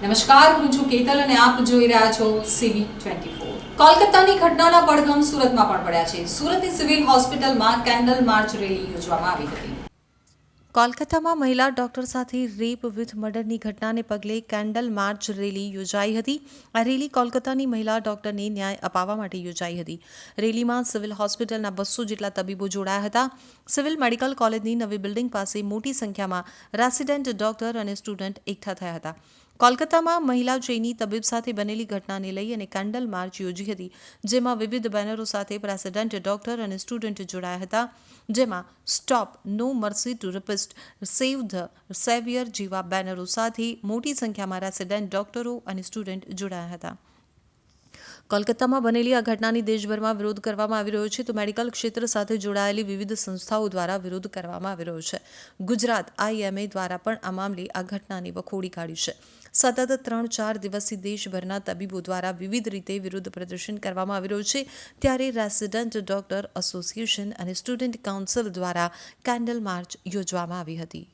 નમસ્કાર, હું છું કેતલ અને આપ જોઈ રહ્યા છો CV24. કોલકાતાની ઘટનાના પડઘમ સુરતમાં પણ પડ્યા છે. સુરતની સિવિલ હોસ્પિટલમાં કેન્ડલ માર્ચ રેલી યોજવામાં આવી હતી. કોલકાતામાં મહિલા ડોક્ટર સાથે રેપ વિથ મર્ડરની ઘટનાને પગલે કેન્ડલ માર્ચ રેલી યોજાઈ હતી. આ રેલી કોલકાતાની મહિલા ડોક્ટરને ન્યાય અપાવવા માટે યોજાઈ હતી. રેલીમાં સિવિલ હોસ્પિટલના 200 જેટલા તબીબો જોડાયા હતા. સિવિલ મેડિકલ કોલેજની નવી બિલ્ડિંગ પાસે મોટી સંખ્યામાં રેસિડેન્ટ ડોક્ટર અને સ્ટુડન્ટ એકઠા થયા હતા. કોલકાતામાં મહિલા ચેઇની તબીબ સાથે બનેલી ઘટનાને લઈ અને કેન્ડલ માર્ચ યોજી હતી, જેમાં વિવિધ બેનરો સાથે રેસિડેન્ટ ડોક્ટર અને સ્ટુડન્ટ જોડાયા હતા. જેમાં stop no mercy to rapist, save the saviour જેવા બેનરો સાથે મોટી સંખ્યામાં રેસિડેન્ટ ડોક્ટરો અને સ્ટુડન્ટ જોડાયા હતા. કોલકાતામાં બનેલી આ ઘટનાની દેશભરમાં વિરોધ કરવામાં આવી રહ્યો છે, તો મેડિકલ ક્ષેત્ર સાથે જોડાયેલી વિવિધ સંસ્થાઓ દ્વારા વિરોધ કરવામાં આવી રહ્યો છે. ગુજરાત IMA દ્વારા પણ આ મામલે આ ઘટનાને વખોડી કાઢી છે. સતત 3-4 દિવસથી દેશભરના તબીબો દ્વારા વિવિધ રીતે વિરોધ પ્રદર્શન કરવામાં આવી રહ્યું છે. ત્યારે રેસિડેન્ટ ડોક્ટર એસોસિએશન અને સ્ટુડન્ટ કાઉન્સિલ દ્વારા કેન્ડલ માર્ચ યોજવામાં આવી હતી.